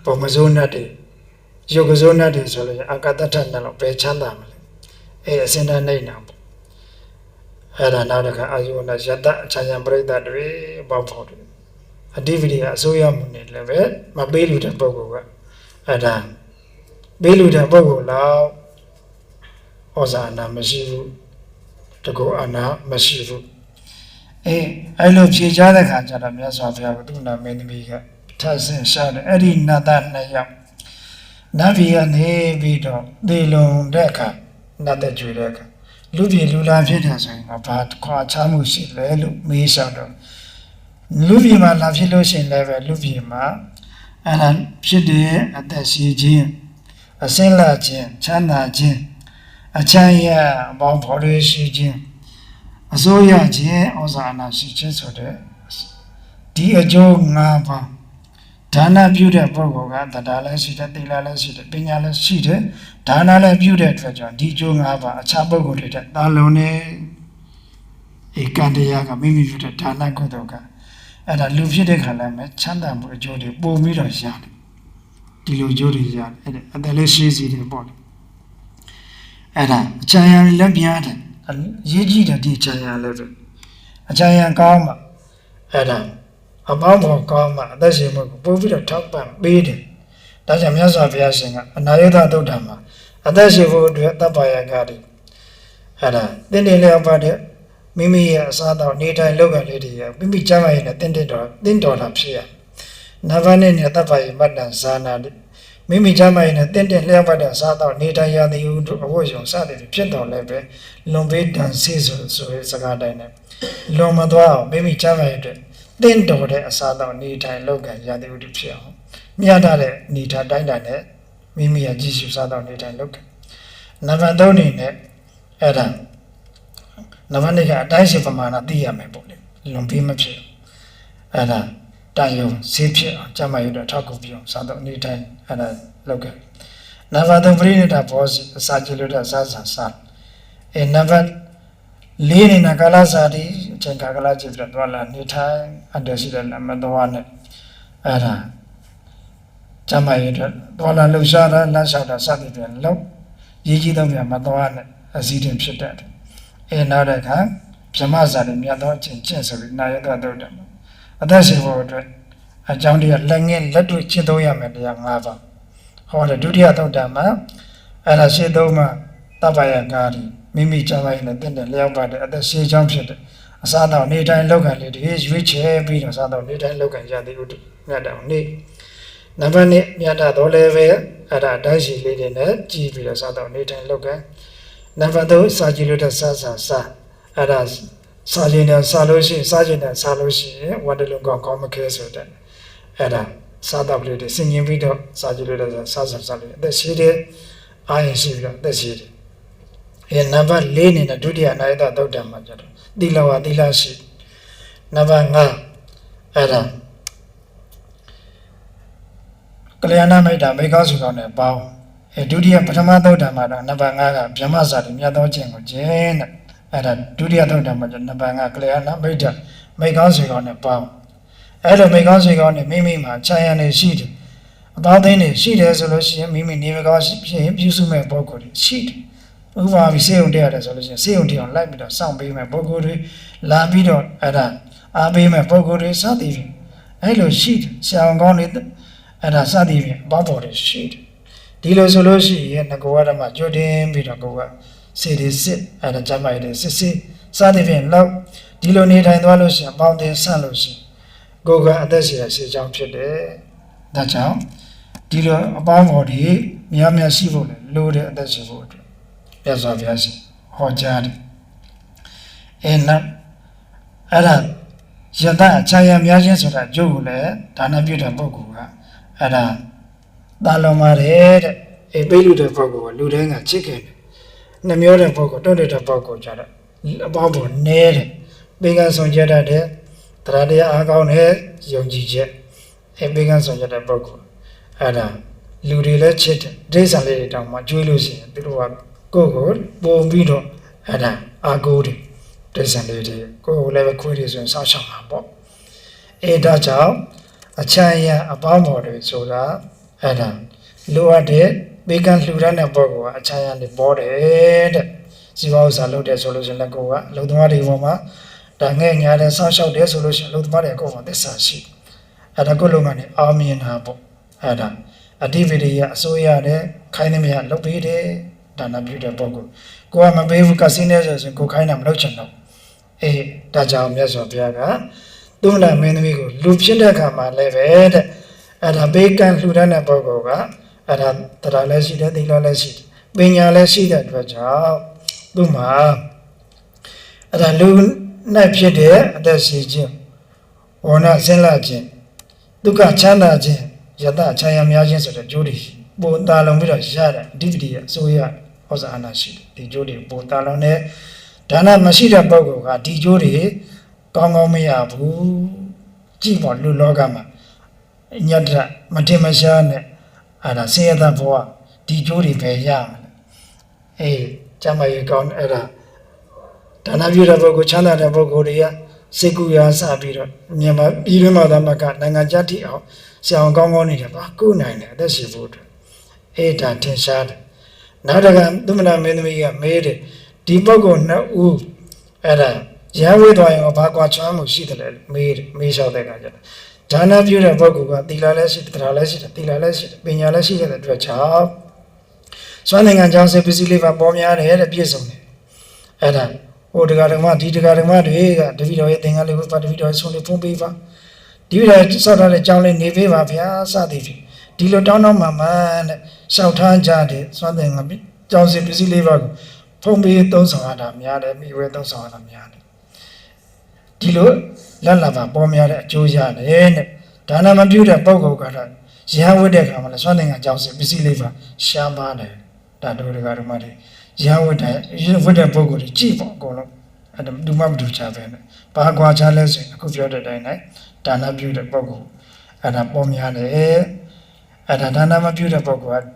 B: ပုံမစိုးနတ်တွေယုတ်ကစိုးနတ်တွေဆိုလို့အကတ္တထနဲ့တော့ပဲချမ်းသာမလဲအစင်တန်းနေနာပေါ့အဲ့ဒါနောက်တစ်ခါအာယုဝဏယတ္တအချမ်းသာပရိသတ်တွေပေါင်းဖို့တယ်အဓိပတိကအစိုးရမှုနဲ့လည်းပဲမပေးလူတဲ့ပုဂ္ဂိုလ်ကအဲ့ဒါပေးလူတဲ့ပုဂ္ဂိုလ်လောက်ဩဇာနာမရှိဘူးတကူအနာမရှိဘူးအဲ့လိုဖြေချတဲ့ခါကျတော့မြတ်စွာဘုရားကသူ့နာမင်းသမီးကထပ်ဆင့်ရှာတယ်အဲ့ဒီနတ်သားနှစ်ယောက်နတ်ပြည်ကနေပြီးတော့သေလုံတဲ့အခါနတ်တဲ့ကျွေတဲ့အခါလူပြည်လူလာဖြစ်တယ်ဆိုရင်ဘာခွာချမှုရှိလဲလို့မေးလျှောက်တော့လူပြည်မှာလာဖြစ်လို့ရှိရင်လည်းပဲလူပြည်မှာအဲ့ဒါဖြစ်တဲ့အသက်ရှိခြင်းအစင်းလာခြင်းချမ်းသာခြင်းအချမ်းရအပေါင်းဖော်ရရှိခြင်းအစိုးရခြင်းဩဇာနာရှိခြင်းဆိုတဲ့ဒီအကျိုး၅ပါးဒါနပြုတဲ့ပုဂ္ဂိုလ်ကတရားလည်းရှိတယ်သီလလည်းရှိတယ်ပညာလည်းရှိတယ်ဒါနလည်းပြုတဲ့အတွက်ကြောင့်ဒီအကျိုး၅ပါးအခြားပုဂ္ဂိုလ်တွေတာလုံးနဲ့ကံတရားကမိမိပြုတဲ့ဒါနကုသိုလ်ကအဲ့ဒါလူဖြစ်တဲ့ခါလည်းမဲ့ချမ်းသာမှုအကျိုးတွေပို့ပြီးတော့ရတယ်ဒီလိုအကျိုးတွေရတယ်အဲ့ဒါအတလည်းရှိစီတယ်ပေါ့လေအဲ့ဒါအချမ်းရလည်းပြရတယ်ရေးကြည့်တယ်ဒီအချမ်းရလည်းပဲအချမ်းရကောင်းမှအဲ့ဒါအပေါင်းပေါ်ကောင်းမှအသက်ရှင်မှုကိုပို့ပြီးတော့ထောက်ပံ့ပေးတယ်ဒါကြောင့်မြတ်စွာဘုရားရှင်ကအနာယုဒသုဒ္ဓမှာအသက်ရှင်ဖို့အတွက်တပ်ပါရကတိအဲ့ဒါတင်းတင်းလျောက်ပါတဲ့မိမိရဲ့အစားအသောက်နေထိုင်လုပ်ကလေးတွေမိမိကျမ်းမာရေးနဲ့တင်းတော်တာဖြစ်ရနဗ္ဗနဲ့တပ်ပါရမတ္တဇာနာမိမိကျမ်းမာရေးနဲ့တင်းလျောက်ပါတဲ့အစားအသောက်နေထိုင်ရသည်ဟုအဝတ်ရုံစသည်ဖြစ်တော်လည်းပဲလွန်ပေးတန်ဆေးဆိုတဲ့စကားတိုင်းနဲ့လွန်မသွားအောင်မိမိကျမ်းမာရေးအတွက်တင်းတော်တဲ့အစားအသောက်နေထိုင်လုပ်ကရသည်ဟုဖြစ်အောင်မြတ်တဲ့နေထိုင်တိုင်းနဲ့မိမိရဲ့ကြည်ရှုစားသောက်နေထိုင်လုပ်ကနံပါတ်3အနေနဲ့အဲ့ဒါနံပါတ်2ကအတိုင်းရှိပမာဏသိရမယ်ပေါ့လေလွန်ပြီးမဖြစ်အဲ့ဒါတန်ရုံဈေးဖြစ်အောင်ကျမ်းမာရေးတော့ထောက်ကူပြီးအောင်စားတော့နေတိုင်းအဲ့ဒါလုပ်ခဲ့နံပါတ်3ပရိနိဒဘောစီအစာကြလို့တဲ့စားစားနံပါတ်4နေနာကာလစာတိအချိန်ကာလကြည့်ပြီးတော့လာနေထိုင်အတ္တရှိတဲ့နံပါတ်3နဲ့အဲ့ဒါကျမ်းမာရေးတော့တော်လာလှူရှားတာလမ်းလျှောက်တာစသည်ဖြင့်လောက်ရေးကြီးတော့ပြန်မတော်နဲ့အစည်းတင်ဖြစ်တတ်တယ်နောက်တဲ့အခါဗြဟ္မဇာတိမြတ်သောအကျင့်ကျင့်ဆိုပြီးနာယတသုတ်တယ်အသက်ရှင်ဖို့အတွက်အကြောင်းတရားလက်ငင်းလက်တွေ့ကျင့်သုံးရမယ်တရား၅ပါးဟောတယ်ဒုတိယသုတ်တမှာအဲ့ဒါရှင်းသုံးမှာတပ္ပယကာရီမိမိကျမ်းမာရေးနဲ့တင့်တယ်လျောက်ပါတဲ့အသက်ရှင်ကြောင်းဖြစ်တယ်အစားတော့နေတိုင်းလောက်ကန်လေးတွေရွေးချယ်ပြီးတော့စားတော့နေတိုင်းလောက်ကန်ရသည်ဥဒ္ဓမြတ်တော်နေ့နံပါတ်1မြတ်တော်လည်းပဲအဲ့ဒါတိုင်းရှိလေးတွေနဲ့ကြည်ပြီးတော့စားတော့နေတိုင်းလောက်ကန်နံပါတ်3စာကြည့်လို့တဲ့စားအဲ့ဒါစားခြင်းနဲ့စားလို့ရှိရင်စားခြင်းနဲ့စားလို့ရှိရင်ဝတ္တလုံးကောင်းမခဲဆိုတဲ့အဲ့ဒါစားတော့လေးတွေဆင်ញင်ပြီးတော့စားကြည့်လို့တဲ့စားလို့အသက်ရှိတဲ့အာရုံရှိပြီးတော့အသက်ရှိတယ်နံပါတ်4နဲ့ဒုတိယနာယတသုတ်တံမှာကျတော့သီလဝသီလရှိနံပါတ်5အဲ့ဒါကလျာဏမိတ်တာမိကောင်းစုကောင်းနဲ့ပေါင်းဒုတိယပထမသုတ်တံမှာတော့နံပါတ်5ကဗြဟ္မဇာတိမြတ်သောခြင်းကိုကျင့်တဲ့အဲ့ဒါဒုတိယသုတ်တံမှာကျနံပါတ်5ကလျာဏမိတ်တာမိကောင်းစုကောင်းနဲ့ပေါင်းအဲ့လိုမိကောင်းစုကောင်းနဲ့မိမိမှာခြံရံနေရှိတယ်အပေါင်းသိနေရှိတယ်ဆိုလို့ရှိရင်မိမိနေမကောင်းဖြစ်ရင်ပြုစုမဲ့ပုဂ္ဂိုလ်တွေရှိတယ်ဥပမာပြီးစေုံတရားတယ်ဆိုလို့ရှိရင်စေုံတရားလိုက်ပြီးတော့စောင့်ပေးမဲ့ပုဂ္ဂိုလ်တွေလာပြီးတော့အဲ့ဒါအားပေးမဲ့ပုဂ္ဂိုလ်တွေစသည်ဖြင့်အဲ့လိုရှိတယ်ဆရာဝန်ကောင်းတွေအဲ့ဒါစသည်ဖြင့်ဘောပေါ်တွေရှိတယ်ဒီလိုဆိုလို့ရှိရင်ငကောဓမ္မကြွတင်ပြီးတော့ကိုကစေတီစစ်အဲ့ဒါကျမ်းမာရေးတွေစစ်စသည်ဖြင့်လောက် ဒီလိုနေထိုင်သွားလို့ရှိရင်ပေါင်းတင်ဆန့်လို့ရှိရင်ကိုယ်ကအသက်ရှင်ရရှိကြောင်းဖြစ်တယ်ဒါကြောင့်ဒီလိုအပေါင်းပေါ်ဒီများများရှိဖို့လေလိုတဲ့အသက်ရှင်ဖို့အတွက်ပြတ်စွာဘုရားရှင်ဟောကြားတယ်နောက်အဲ့ဒါယတအချာရများခြင်းဆိုတာကျုပ်ကိုလည်းဒါနပြုတဲ့ပုဂ္ဂိုလ်ကအဲ့ဒါတာလုံးပါတယ်တဲ့ပေးလူတဲ့ပုဂ္ဂိုလ်ကလူတိုင်းကချစ်ခင်တယ်နှမျောတဲ့ပုဂ္ဂိုလ်တုတ်တဲ့ပုဂ္ဂိုလ်ကြတော့အပေါင်းပေါ်နဲတယ်ပေးကဆောင်ကြတတ်တယ်တရားတရားအားကောင်းတဲ့ယုံကြည်ချက်ပေးကဆောင်ကြတဲ့ပုဂ္ဂိုလ်အဲ့ဒါလူတွေလည်းချစ်တယ်ဒိဋ္ဌာလေးတွေတောင်မှကျွေးလို့ရှိရင်သူတို့ကကိုယ့်ကိုပုံပြီးတော့အဲ့ဒါအားကိုးတယ်ဒိဋ္ဌာလေးတွေကိုယ်လည်းပဲခွေးတွေဆိုရင်စောင့်ရှောက်မှာပေါ့ဒါကြောင့်အချမ်းရအပေါင်းပေါ်တွေဆိုတာအဲ့ဒါလိုအပ်တဲ့ဘေကံလှူဒါန်းတဲ့ပုဂ္ဂိုလ်ကအချမ်းရနေပေါ်တယ်တဲ့စီဝါဥစ္စာလုပ်တယ်ဆိုလို့ရှိရင်လည်းကိုယ်ကအလုံသမားတွေပေါ်မှာဒါငဲ့ညာတဲ့စောင့်ရှောက်တယ်ဆိုလို့ရှိရင်အလုံသမားတွေအကုန်လုံးသစ္စာရှိအဲ့ဒါကိုယ်လုံးကနေအောင်မြင်တာပေါ့အဲ့ဒါအတိပတိယအစိုးရတဲ့ခိုင်းနေမြလုပ်ပေးတယ်ဒါနပြုတဲ့ပုဂ္ဂိုလ်ကိုကမပေးဘူးကစင်းနေဆိုရင်ကိုခိုင်းတာမလုပ်ချင်တော့ဒါကြောင့်မြတ်စွာဘုရားကသုမနာမင်းသမီးကိုလူဖြစ်တဲ့အခါမှာလည်းပဲတဲ့အဲ့ဒါဘေကံလှူဒန်းတဲ့ပုဂ္ဂိုလ်ကအဲ့ဒါတရားလည်းရှိတယ်သီလလည်းရှိတယ်ပညာလည်းရှိတဲ့အတွက်ကြောင့်သူ့မှာအဲ့ဒါလူနဲ့ဖြစ်တဲ့အသက်ရှိခြင်းဝဏဆင်းလာခြင်းဒုက္ခချမ်းသာခြင်းယတချမ်းရများခြင်းဆိုတဲ့ကျိုးတွေပုံတာလုံးပြီးတော့ရတဲ့အဓိပတိအစိုးရဩဇာအာဏာရှိတယ်ဒီကျိုးတွေပုံတာလုံးနဲ့ဒါနမရှိတဲ့ပုဂ္ဂိုလ်ကဒီကျိုးတွေကောင်းကောင်းမရဘူးကြည့်ပေါ်လူလောကမှာညတ္တမတင်မရှားနဲ့အဲ့ဒါဆင်းရဲတဲ့ဘဝဒီကျိုးတွေပဲရမယ်ကျမ်းမာရေးကောင်းအဲ့ဒါဒါနပြုတဲ့ပုဂ္ဂိုလ်ချမ်းသာတဲ့ပုဂ္ဂိုလ်တွေကစိတ်ကူရာစပြီးတော့မြန်မာပြည်တွင်းမှာသမကနိုင်ငံကြတိအောင်ဆရာအောင်ကောင်းကောင်းနေတယ်ပါကုနိုင်တယ်အသက်ရှင်ဖို့အတွက်ဒါထင်ရှားတယ်နောက်တစ်ခါသုမနာမင်းသမီးကမေးတယ်ဒီပုဂ္ဂိုလ်နှစ်ဦးအဲ့ဒါရဟဝေသွားရင်ဘာကွာချမ်းမှုရှိတယ်လဲမေးလျှောက်တဲ့အခါကျတော့ဒါနပြုတဲ့ပုဂ္ဂိုလ်ကသီလလည်းရှိတယ်တရားလည်းရှိတယ်သီလလည်းရှိတယ်ပညာလည်းရှိတဲ့အတွက်ကြောင့်စွမ်းနိုင်ငံကြောင့်စေပစ္စည်းလေးပါပေါ်များတယ်တဲ့ပြည့်စုံတယ်အဲ့ဒါဟိုတရားဓမ္မဒီတရားဓမ္မတွေကတပည့်တော်ရဲ့သင်္ကန်းလေးကိုပါတပည့်တော်ရဲ့ဆုံးလေးဖုံးပေးပါဒီလိုစောက်ထားတဲ့ကြောင်းလေးနေပေးပါဗျာစသည်ဖြင့်ဒီလိုတောင်းမှမှန်တဲ့လျှောက်ထားကြတဲ့စွမ်းသင်္ကန်းကြောင်းစေပစ္စည်းလေးပါကိုဖုံးပေးသုံးဆောင်ရတာများတယ်မိဝဲသုံးဆောင်ရတာများတယ်ဒီလိုလက်လာပါပေါ်များတဲ့အကျိုးရတယ်တဲ့ဒါနမပြုတဲ့ပုဂ္ဂိုလ်ကတော့ရဟဝတ်တဲ့ခါမှာလည်းစွမ်းသင်္ကန်းကြောင်းစေပစ္စည်းလေးပါရှားပါတယ်ဒါတို့ဓမ္မတွေရဟဝတ်တဲ့ပုဂ္ဂိုလ်တွေကြည့်ပေါ့အကုန်လုံးအဲ့ဒါဒုမမဒုချပဲနဲ့ဘာကွာချလဲဆိုရင်အခုပြောတဲ့အတိုင်းနဲ့ဒါနပြုတဲ့ပုဂ္ဂိုလ်အဲ့ဒါပေါ်များတယ်အဲ့ဒါဒါနမပြုတဲ့ပုဂ္ဂိုလ်က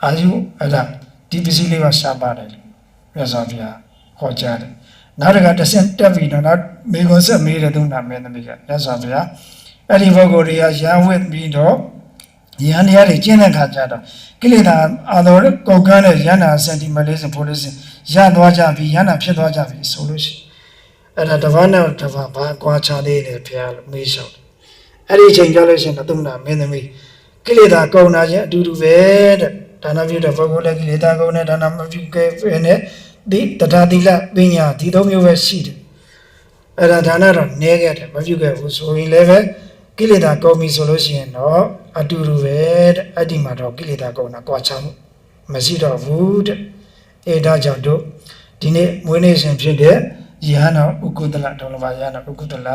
B: အာယုအဲ့ဒါဒီပစ္စည်းလေးပါရှားပါတယ်မြတ်စွာဘုရားဟောကြားတယ်နောက်တစ်ခါတစ်ဆင့်တက်ပြီးတော့နောက်မေခွန်းဆက်မေးတဲ့သုနာမင်းသမီးကမြတ်စွာဘုရားအဲ့ဒီပုဂ္ဂိုလ်တွေကရဟဝတ်ပြီးတော့ယန္တရားတွေကျင့်တဲ့ခါကျတော့ကိလေသာအာတော်ကောက်ကန်းတဲ့ယန္နာစင်တီမီတာ40ဖို့လို့စင်ရသွားကြပြီယန္နာဖြစ်သွားကြပြီဆိုလို့ရှိအဲ့ဒါတစ်ပါးနဲ့တစ်ပါးဘာကွာခြားသေးတယ်ဘုရားလို့မေးလျှောက်တယ်အဲ့ဒီအချိန်ကြလို့ရှိရင်သုနာမင်းသမီးကိလေသာကုန်တာချင်းအတူတူပဲတဲ့ဒါနပြုတဲ့ပုဂ္ဂိုလ်လည်းကိလေသာကုန်တဲ့ဒါနမပြုခဲ့ပဲနဲ့ဒီတရားသီလပညာဒီသုံးမျိုးပဲရှိတယ်အဲ့ဒါဒါနတော့နည်းခဲ့တယ်မပြုခဲ့ဘူးဆိုရင်လည်းပဲကိလေသာကုန်ပြီဆိုလို့ရှိရင်တော့အတူတူပဲတဲ့အဲ့ဒီမှာတော့ကိလေသာကုန်တာကြွားချမှုမရှိတော့ဘူးတဲ့ဒါကြောင့်တို့ဒီနေ့မွေးနေ့ရှင်ဖြစ်တဲ့ယဟနာဥကုတလဒေါလဘာယဟနာဥကုတလ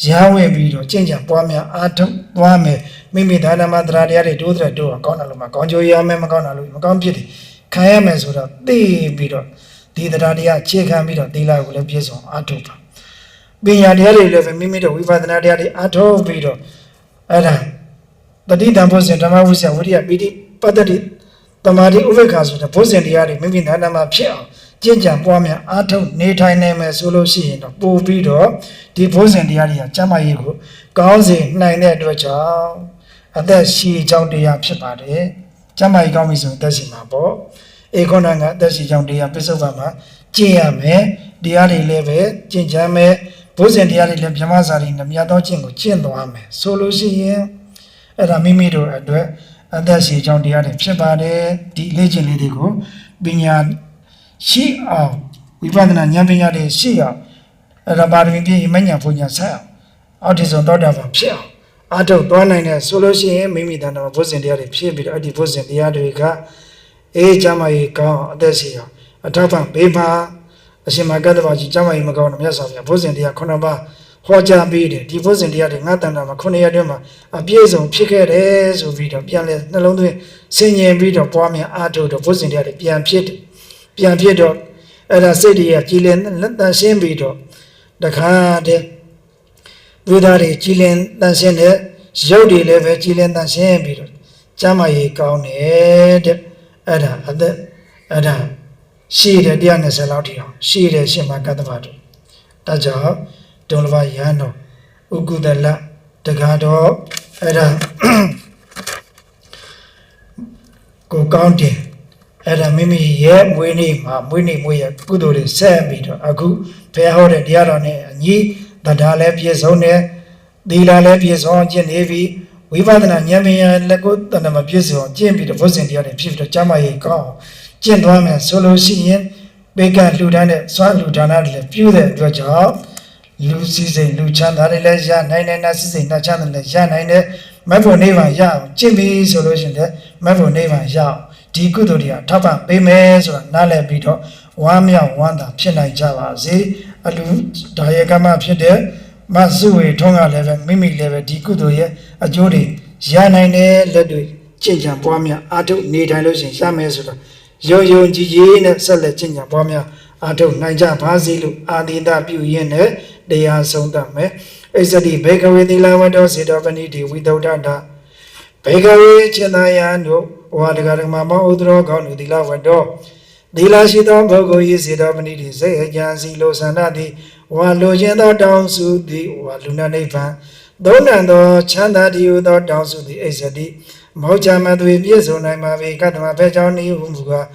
B: ရဟဝဲပြီးတော့ကျင့်ကြံပွားများအားထုတ်သွားမယ်မိမိဒါနမတရားတရားတွေတိုးတဲ့တိုးအောင်ကောင်းတယ်လို့မကောင်းကြိုးရမယ်မကောင်းတာလို့မကောင်းဖြစ်တယ်ခံရမယ်ဆိုတော့သိပြီးတော့ဒီတရားတရားခြေခံပြီးတော့သီလကိုလည်းပြည့်စုံအားထုတ်ပါပညာတရားတွေလည်းပဲမိမိတို့ဝိပဿနာတရားတွေအားထုတ်ပြီးတော့အဲ့ဒါတတိတံဘောဇဉ်ဓမ္မဝိဇ္ဇဝိရိယပိဋိပတ္တိတမာတိဥပ္ပခါဆိုတဲ့ဘောဇဉ်တရားတွေမိမိနာမှာဖြစ်အောင်ကျင့်ကြံပွားများအားထုတ်နေထိုင်နိုင်မယ်ဆိုလို့ရှိရင်တော့ပို့ပြီးတော့ဒီဘောဇဉ်တရားတွေကကျမ်းမာရေးကိုကောင်းစေနိုင်တဲ့အတွက်ကြောင့်အသက်ရှည်ကြောင်းတရားဖြစ်ပါတယ်ကျမ်းမာရေးကောင်းပြီဆိုရင်အသက်ရှည်မှာပေါ့ခုနကအသက်ရှည်ကြောင်းတရားပြစ္ဆုတ်ပါမှာကျင့်ရမယ်တရားတွေလည်းပဲကျင့်ကြံမယ်ဘုဇင်တရားတွေလည်းဗြဟ္မစာရီနဲ့မြတ်သောကျင့်ကိုကျင့်သွားမယ်ဆိုလို့ရှိရင်အဲ့ဒါမိမိတို့အတွက်အသက်ရှည်ကြောင်းတရားတွေဖြစ်ပါတယ်ဒီလေ့ကျင့်လေးတွေကိုပညာရှိအောင်ဝိပဿနာဉာဏ်ပညာတွေရှိအောင် အဲ့ဒါပါရမီပြည့်မညာဘုညာဆက်အောင်အောက်ထဆုံးသောတာပန်ဖြစ်အောင်အာထုတ်သွားနိုင်တဲ့ဆိုလို့ရှိရင်မိမိတဏ္ဍာဘုဇင်တရားတွေဖြစ်ပြီးတော့အဲ့ဒီဘုဇင်တရားတွေကအေးချမ်းမကြီးကောင်းအသက်ရှိအောင်အထောက်ပံ့ပေးပါအရှင်မကတ္တဗကြီးချမ်းမကြီးမကောင်းတော့မြတ်စွာဘုရားဘုဇင်တရား9ပါးဟောကြားပေးတယ်ဒီဘုဇင်တရားတွေငါတဏ္ဍာမှာ9ရက်တွင်းမှာအပြည့်စုံဖြစ်ခဲ့တယ်ဆိုပြီးတော့ပြန်လဲနှလုံးသွင်းဆင်ញင်ပြီးတော့ပွားများအာထုတ်တော့ဘုဇင်တရားတွေပြန်ဖြစ်တော့အဲ့ဒါစိတ်တွေကကြည်လင်လက်တန်ရှင်းပြီးတော့တခါတည်းဝိဓာတွေကြည်လင်တန်ရှင်းတဲ့ရုပ်တွေလည်းပဲကြည်လင်တန်ရှင်းပြီးတော့ကျမ်းမာရေးကောင်းတယ်တဲ့အဲ့ဒါရှိတယ်120လောက်ထိအောင်ရှိတယ်ရှင်မကတ္တဗတို့ဒါကြောင့်ဒုံလဘရဟန်းတော်ဥကုသလတက္ကတော်အဲ့ဒါကိုကောင်းတယ်အဲ့ဒါမိမိရဲ့မွေးနေ့မှာမွေးရကုသိုလ်တွေဆက်ပြီးတော့အခုဘုရားဟောတဲ့တရားတော်နဲ့အညီတရားလည်းပြည့်စုံတယ်သီလလည်းပြည့်စုံကျင့်နေပြီဝိပဿနာဉာဏ်ပညာလည်းကိုယ်တဏ္ဍမပြည့်စုံကျင့်ပြီးတော့ဘုဇင်တရားတွေဖြစ်ပြီးတော့ကျမ်းမာရေးကောင်းကျင့်သွားမယ်ဆိုလို့ရှိရင်ဘေကလှူဒန်းတဲ့စွမ်းလှူဒါနတွေလည်းပြုတဲ့အတွက်ကြောင့်လူစည်းစိမ်လူချမ်းသာတွေလည်းရနိုင်တယ်နတ်စည်းစိမ်နတ်ချမ်းသာလည်းရနိုင်တယ်မတ်ဖို့နိဗ္ဗာန်ရအောင်ကျင့်ပြီးဆိုလို့ရှိရင်လည်းမတ်ဖို့နိဗ္ဗာန်ရအောင်ဒီကုသိုလ်တွေကထောက်ပံ့ပေးမယ်ဆိုတာနားလည်ပြီးတော့ဝမ်းမြောက်ဝမ်းသာဖြစ်နိုင်ကြပါစေအလူဒါယေကမဖြစ်တဲ့မဆုဝေထုံးကလည်းပဲမိမိလည်းပဲဒီကုသိုလ်ရဲ့အကျိုးတွေရနိုင်တယ်လက်တွေကျင့်ကြံပွားများအာထုနေထိုင်လို့ရှိရင်ရမယ်ဆိုတော့ယုံကြည်နဲ့ဆက်လက်ကျင့်ကြံပွားများအာထုနိုင်ကြပါစေလို့အာသီတပြုရင်းနဲ့တရားဆုံးသတ်မယ်ဣဇတိဘေကဝေသီလဝတ္တောစေတောပဏိတိဝိသုဒ္ဓတာဘေကဝေချင်သာယံတို့ဝါဒဂရမမောဥဒရောကောင်းတို့သီလဝတ္တောသီလရှိသောပုဂ္ဂိုလ်၏စေတောပဏိတိစိတ်အကြံစီလိုဆန္ဒသည်ဝါလိုခြင်းသောတောင်းစုသည်ဝါလူနာနိဗ္ဗာန်သုံးနံသောချမ်းသာတည်ဟူသောတောင်းစုသည်ဣဇတိမောချမသွေပြည့်စုံနိုင်ပါပေကတ္တမဖဲကြောင့်နေဟုမူကား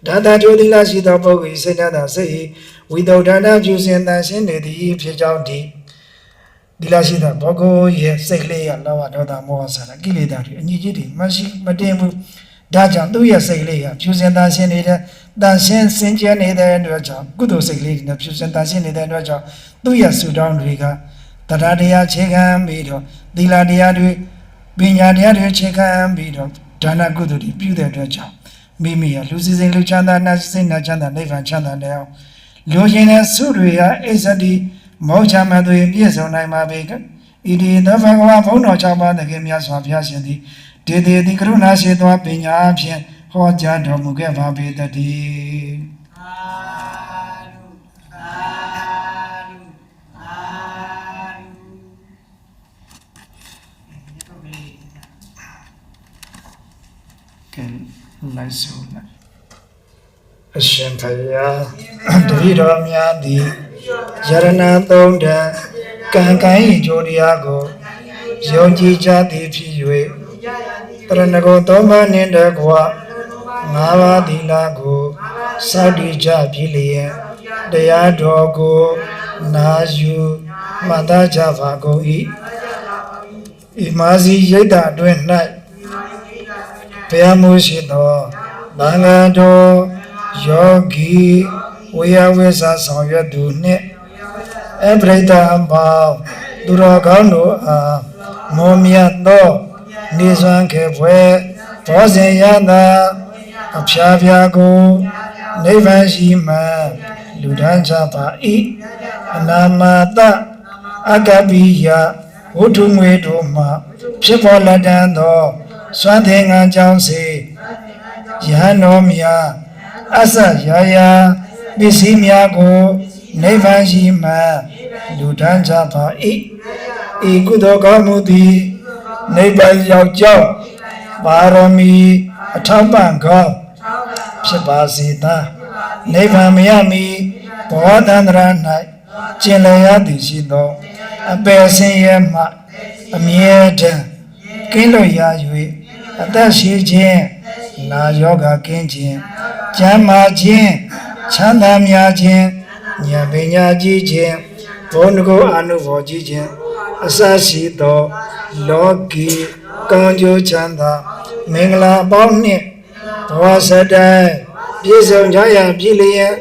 B: ဒါသာထိုသီလရှိသောပုဂ္ဂိုလ်၏စိတ်သာစိတ်ဝိသုဒ္ဓနာပြုစဉ်တန်ရှင်းနေသည်ဖြစ်ကြောင်းဒီသီလရှိသောပုဂ္ဂိုလ်ရဲ့စိတ်ကလေးရလောဘဒေါသမောဟဆန္ဒကိလေသာတွေအညစ်အကြေးတွေမရှိမတင်ဘူးဒါကြောင့်သူ့ရဲ့စိတ်ကလေးကဖြူစင်တန်ရှင်းနေတဲ့တန်ရှင်းစင်ကြယ်နေတဲ့အတွက်ကြောင့်ကုသိုလ်စိတ်ကလေးနဲ့ဖြူစင်တန်ရှင်းနေတဲ့အတွက်ကြောင့်သူ့ရဲ့ဆုတောင်းတွေကတရားတရားခြေခံပြီးတော့သီလတရားတွေပညာတရားတွေခြေခံပြီးတော့ဒါနကုသိုလ်တွေပြုတဲ့အတွက်ကြောင့်မိမိရဲ့လူစည်းစိမ်လူချမ်းသာနတ်စည်းစိမ်နတ်ချမ်းသာနိဗ္ဗာန်ချမ်းသာတဲ့အောင်လူချင်းတဲ့ဆုတွေဟာဣဇတိမောချမသွေပြည့်စုံနိုင်ပါပေကဣတိသဗ္ဗကဝဘုံတော်၆ပါးတကယ်မြတ်စွာဘုရားရှင်သည်ဒေတိတိကရုဏာရှိသောပညာဖြင့်ဟောကြားတော်မူခဲ့ပါပေတည်းလိုက်ဆိုလိုက်အရှင်ဘုရားတပည့်တော်များသည်ယရဏသုံးတန်ကံကံ၏ကြိုတရားကိုယုံကြည်ကြသည်ဖြစ်၍တရဏဂုံသုံးပါးနှင့်တကွ၅ပါးသီလကိုစောင့်တည်ကြပြီလျင်တရားတော်ကိုနာယူမှတ်သားကြပါကုန်၏ဤမာစီရိတ်တာအတွင်း၌ဘုရားမိုးရှိသောသံဃာတော်ယောဂီဝေယဝိစာဆောင်ရွက်သူနှင့်အပရိဒံပေါင်းသူတော်ကောင်းတို့အားမောမြတ်သောနေစွမ်းခေဖွယ်ဘောဇင်ရသာအဖျားဖျားကိုနိဗ္ဗာန်ရှိမှလူဒန်းကြပါ၏အနာမတအကပိယဝုထုငွေတို့မှဖြစ်ပေါ်လက်တန်းသောစွမ်းသင်္ကန်းကြောင့်စေယဟန်တော်များအစရာယာပစ္စည်းများကိုနိဗ္ဗာန်ရှိမှလူဒန်းကြပါ၏ဤကုသိုလ်ကောင်းမှုသည်နိဗ္ဗာန်ရောက်ကြောင်းပါရမီအထောက်ပံ့ကောင်းဖြစ်ပါစေသာနိဗ္ဗာန်မရမီဘောဓန္တရာ၌ကျင်လည်ရသည်ရှိသောအပယ်ဆင်းရဲမှအမြဲတမ်းကင်းလွတ်ရ၍အသက်ရှိခြင်းနာယောဂကင်းခြင်းကျမ်းမာခြင်းချမ်းသာများခြင်းဉာဏ်ပညာကြီးခြင်းဘုန်းကိုအနုဘောကြီးခြင်းအစရှိသောလောကီကောင်းကျိုးချမ်းသာမင်္ဂလာအပေါင်းနှင့်ဘဝစတိုင်းပြည့်စုံကြရန်ပြည်လျက်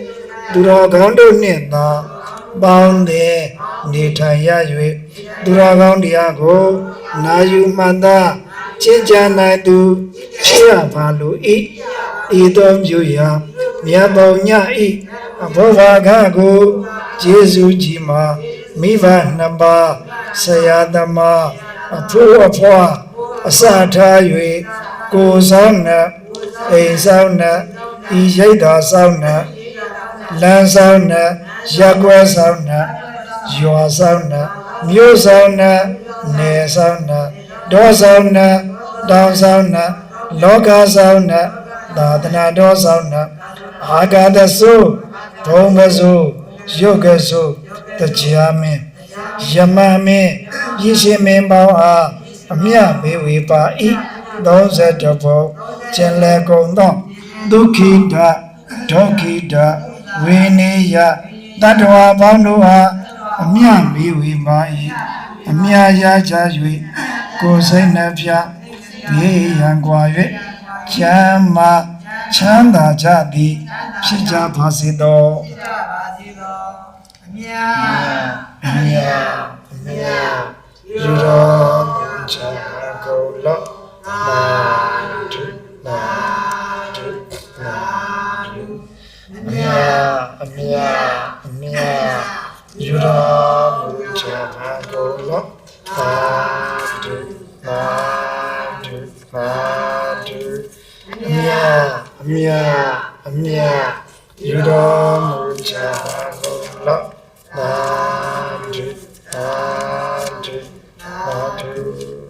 B: သူတော်ကောင်းတို့နှင့်သာ ပေါင်းသည်နေထိုင်ရ၍သူရကောင်းတရားကိုနာယူမှန်သာကျင့်ကြံနိုင်သူဖြစ်ရပါလို၏ဤသောမျိုးရာမြတ်ပေါည၏အဘောဘာကကိုယေရှုကြီးမှာမိဘနှစ်ပါးဆရာသမားအဖိုးအဖွားအစထား၍ကိုယ်ဆောင်နဲ့အိမ်ဆောင်နဲ့ဤရိတ်သာဆောင်နဲ့လမ်းဆောင်နဲ့ရက်ွယ်ဆောင်နဲ့ရွာဆောင်နဲ့မြို့ဆောင်နဲ့နယ်ဆောင်နဲ့ဒေါဆောင်နဲ့တောင်ဆောင်နဲ့လောကဆောင်နဲ့သာသနာတော်ဆောင်နဲ့အာဂတဆုဘုံမဆုယုတ်ကဆုတရားမင်းယမမင်းရည်ရှင်မင်းပေါင်းအားအမြတ်ပေးဝေပါ၏32ဘုံကျင်လေကုန်သောဒုက္ခိတဒုက္ခိတဝိနည်းယတတ္တဝါပေါင်းတို့အားအမြတ်ပေးဝေပါ၏အမြတ်ရကြ၍ကိုယ်စိတ်နှဖျားဘေးရန်ကွာ၍ချမ်းသာချမ်းသာကြသည်ဖြစ်ကြပါစေသော
A: အမြတ်
B: အမြတ်အမြတ်ယူတော်ချမ်းသာကုန်လောမာဓုမာဓုမာဓုအမြတ်အမြတ်အမြတ်ယူတော်ချမ်းသာကုန်လောမာဓုမာဓုမာဓုအမြတ်အမြတ်အမြတ်ယူတော်မူချမ်းသာကုန်လောမာဓုမာဓုမာဓု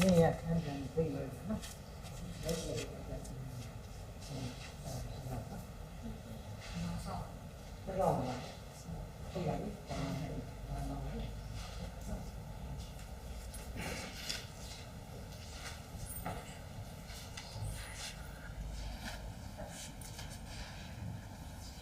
A: 你也看看这个什么？不知道吗？不敢。